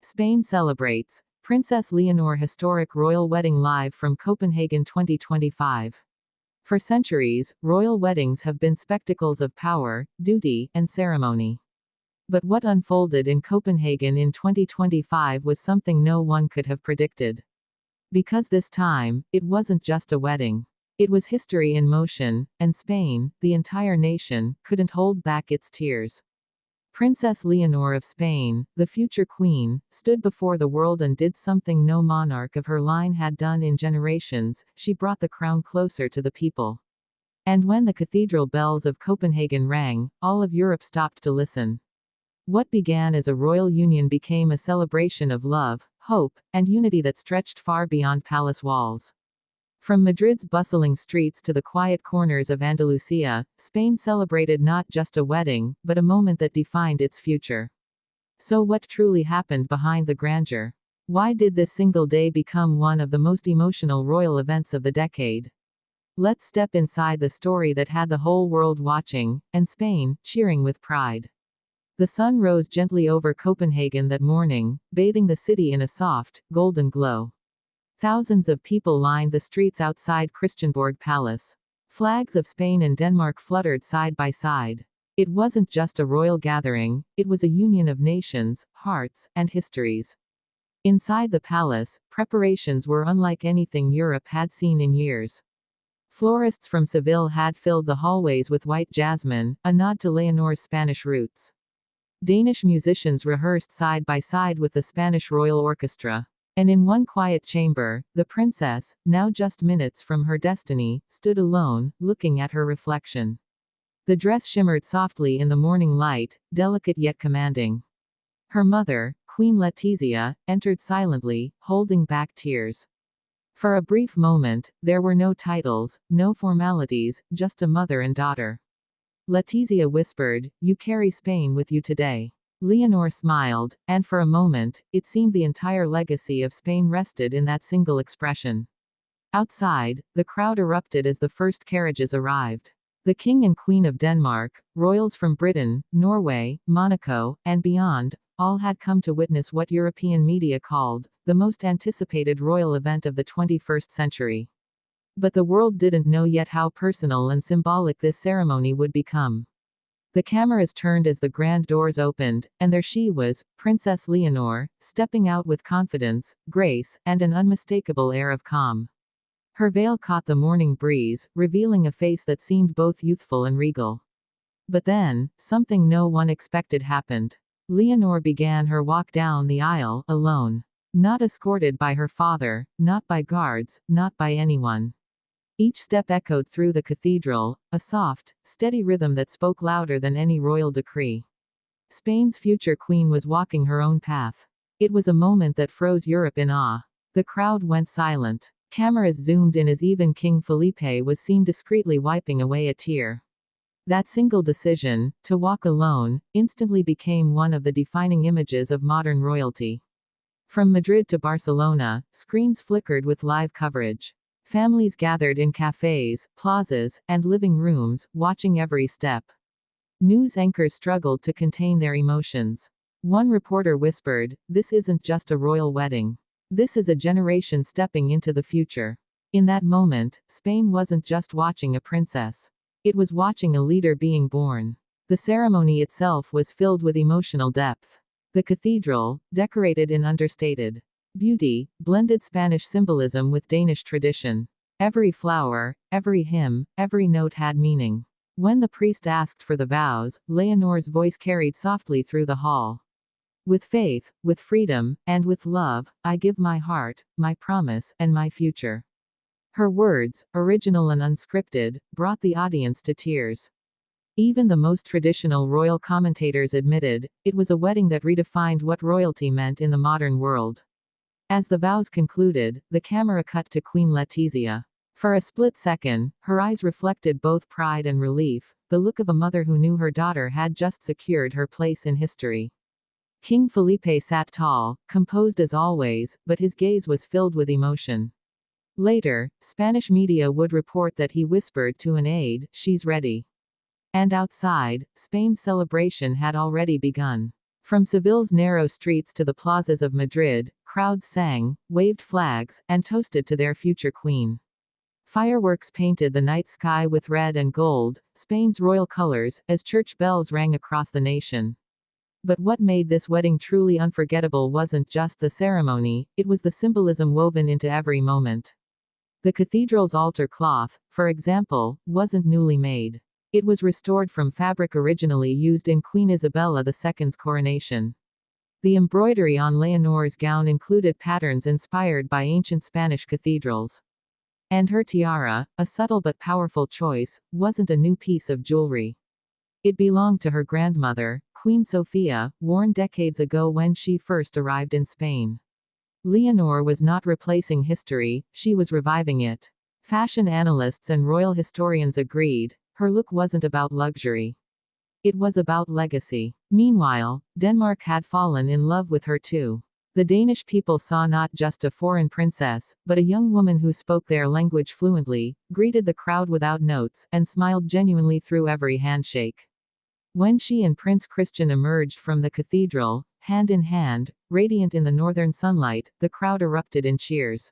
Spain celebrates Princess Leonor Historic Royal Wedding live from Copenhagen 2025. For centuries, royal weddings have been spectacles of power, duty, and ceremony. But what unfolded in Copenhagen in 2025 was something no one could have predicted. Because this time, it wasn't just a wedding. It was history in motion, and Spain, the entire nation, couldn't hold back its tears. Princess Leonor of Spain, the future queen, stood before the world and did something no monarch of her line had done in generations. She brought the crown closer to the people. And when the cathedral bells of Copenhagen rang, all of Europe stopped to listen. What began as a royal union became a celebration of love, hope, and unity that stretched far beyond palace walls. From Madrid's bustling streets to the quiet corners of Andalusia, Spain celebrated not just a wedding, but a moment that defined its future. So what truly happened behind the grandeur? Why did this single day become one of the most emotional royal events of the decade? Let's step inside the story that had the whole world watching, and Spain, cheering with pride. The sun rose gently over Copenhagen that morning, bathing the city in a soft, golden glow. Thousands of people lined the streets outside Christiansborg Palace. Flags of Spain and Denmark fluttered side by side. It wasn't just a royal gathering, it was a union of nations, hearts, and histories. Inside the palace, preparations were unlike anything Europe had seen in years. Florists from Seville had filled the hallways with white jasmine, a nod to Leonor's Spanish roots. Danish musicians rehearsed side by side with the Spanish Royal Orchestra. And in one quiet chamber, the princess, now just minutes from her destiny, stood alone, looking at her reflection. The dress shimmered softly in the morning light, delicate yet commanding. Her mother, Queen Letizia, entered silently, holding back tears. For a brief moment, there were no titles, no formalities, just a mother and daughter. Letizia whispered, "You carry Spain with you today." Leonor smiled, and for a moment, it seemed the entire legacy of Spain rested in that single expression. Outside, the crowd erupted as the first carriages arrived. The King and Queen of Denmark, royals from Britain, Norway, Monaco, and beyond, all had come to witness what European media called the most anticipated royal event of the 21st century. But the world didn't know yet how personal and symbolic this ceremony would become. The cameras turned as the grand doors opened, and there she was, Princess Leonor, stepping out with confidence, grace, and an unmistakable air of calm. Her veil caught the morning breeze, revealing a face that seemed both youthful and regal. But then, something no one expected happened. Leonor began her walk down the aisle, alone. Not escorted by her father, not by guards, not by anyone. Each step echoed through the cathedral, a soft, steady rhythm that spoke louder than any royal decree. Spain's future queen was walking her own path. It was a moment that froze Europe in awe. The crowd went silent. Cameras zoomed in as even King Felipe was seen discreetly wiping away a tear. That single decision, to walk alone, instantly became one of the defining images of modern royalty. From Madrid to Barcelona, screens flickered with live coverage. Families gathered in cafes, plazas, and living rooms, watching every step. News anchors struggled to contain their emotions. One reporter whispered, "This isn't just a royal wedding. This is a generation stepping into the future." In that moment, Spain wasn't just watching a princess. It was watching a leader being born. The ceremony itself was filled with emotional depth. The cathedral, decorated in understated beauty, blended Spanish symbolism with Danish tradition. Every flower, every hymn, every note had meaning. When the priest asked for the vows, Leonor's voice carried softly through the hall. "With faith, with freedom, and with love, I give my heart, my promise, and my future." Her words, original and unscripted, brought the audience to tears. Even the most traditional royal commentators admitted, it was a wedding that redefined what royalty meant in the modern world. As the vows concluded, the camera cut to Queen Letizia. For a split second, her eyes reflected both pride and relief, the look of a mother who knew her daughter had just secured her place in history. King Felipe sat tall, composed as always, but his gaze was filled with emotion. Later, Spanish media would report that he whispered to an aide, "She's ready." And outside, Spain's celebration had already begun. From Seville's narrow streets to the plazas of Madrid, crowds sang, waved flags, and toasted to their future queen. Fireworks painted the night sky with red and gold, Spain's royal colors, as church bells rang across the nation. But what made this wedding truly unforgettable wasn't just the ceremony, it was the symbolism woven into every moment. The cathedral's altar cloth, for example, wasn't newly made. It was restored from fabric originally used in Queen Isabella II's coronation. The embroidery on Leonor's gown included patterns inspired by ancient Spanish cathedrals. And her tiara, a subtle but powerful choice, wasn't a new piece of jewelry. It belonged to her grandmother, Queen Sofia, worn decades ago when she first arrived in Spain. Leonor was not replacing history, she was reviving it. Fashion analysts and royal historians agreed, her look wasn't about luxury. It was about legacy. Meanwhile, Denmark had fallen in love with her too. The Danish people saw not just a foreign princess, but a young woman who spoke their language fluently, greeted the crowd without notes, and smiled genuinely through every handshake. When she and Prince Christian emerged from the cathedral, hand in hand, radiant in the northern sunlight, the crowd erupted in cheers.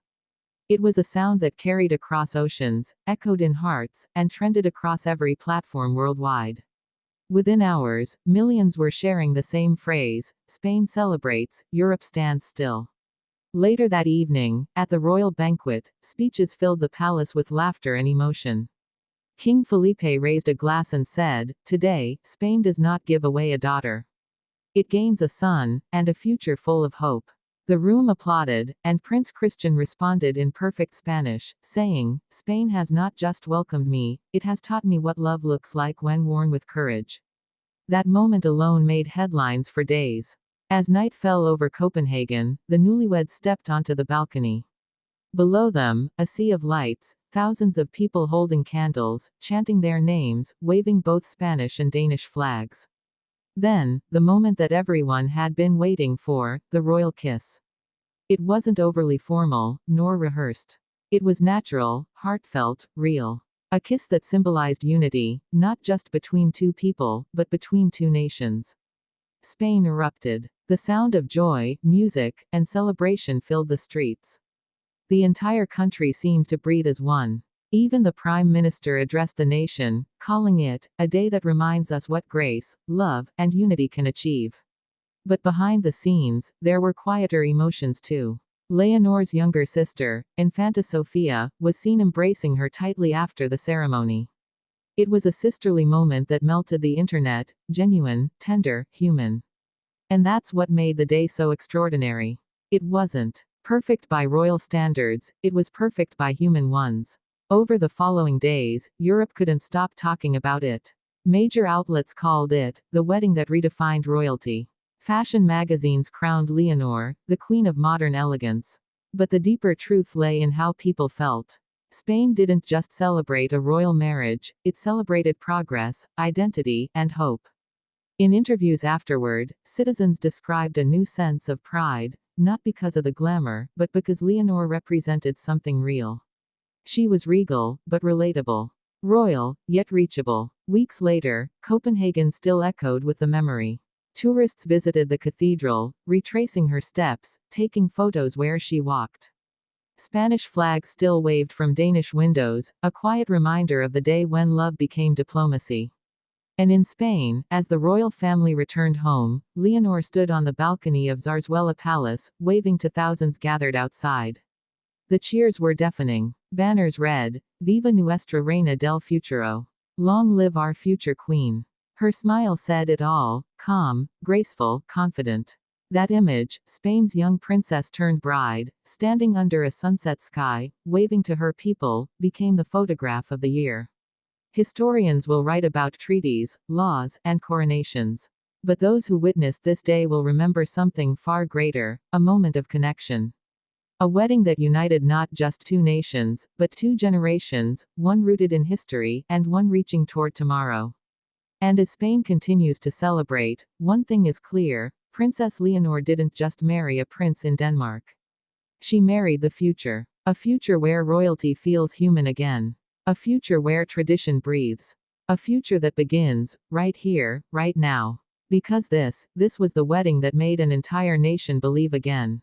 It was a sound that carried across oceans, echoed in hearts, and trended across every platform worldwide. Within hours, millions were sharing the same phrase, Spain celebrates, Europe stands still. Later that evening, at the royal banquet, speeches filled the palace with laughter and emotion. King Felipe raised a glass and said, "Today, Spain does not give away a daughter. It gains a son, and a future full of hope." The room applauded, and Prince Christian responded in perfect Spanish, saying, "Spain has not just welcomed me, it has taught me what love looks like when worn with courage." That moment alone made headlines for days. As night fell over Copenhagen, the newlyweds stepped onto the balcony. Below them, a sea of lights, thousands of people holding candles, chanting their names, waving both Spanish and Danish flags. Then, the moment that everyone had been waiting for, the royal kiss. It wasn't overly formal, nor rehearsed. It was natural, heartfelt, real. A kiss that symbolized unity, not just between two people, but between two nations. Spain erupted. The sound of joy, music, and celebration filled the streets. The entire country seemed to breathe as one. Even the Prime Minister addressed the nation, calling it a day that reminds us what grace, love, and unity can achieve. But behind the scenes, there were quieter emotions too. Leonor's younger sister, Infanta Sofia, was seen embracing her tightly after the ceremony. It was a sisterly moment that melted the internet, genuine, tender, human. And that's what made the day so extraordinary. It wasn't perfect by royal standards, it was perfect by human ones. Over the following days, Europe couldn't stop talking about it. Major outlets called it the wedding that redefined royalty. Fashion magazines crowned Leonor the queen of modern elegance. But the deeper truth lay in how people felt. Spain didn't just celebrate a royal marriage, it celebrated progress, identity, and hope. In interviews afterward, citizens described a new sense of pride, not because of the glamour, but because Leonor represented something real. She was regal, but relatable. Royal, yet reachable. Weeks later, Copenhagen still echoed with the memory. Tourists visited the cathedral, retracing her steps, taking photos where she walked. Spanish flags still waved from Danish windows, a quiet reminder of the day when love became diplomacy. And in Spain, as the royal family returned home, Leonor stood on the balcony of Zarzuela Palace, waving to thousands gathered outside. The cheers were deafening. Banners read, "Viva Nuestra Reina del Futuro." Long live our future queen. Her smile said it all, calm, graceful, confident. That image, Spain's young princess turned bride, standing under a sunset sky, waving to her people, became the photograph of the year. Historians will write about treaties, laws, and coronations. But those who witnessed this day will remember something far greater, a moment of connection. A wedding that united not just two nations, but two generations, one rooted in history, and one reaching toward tomorrow. And as Spain continues to celebrate, one thing is clear, Princess Leonor didn't just marry a prince in Denmark. She married the future. A future where royalty feels human again. A future where tradition breathes. A future that begins, right here, right now. Because this was the wedding that made an entire nation believe again.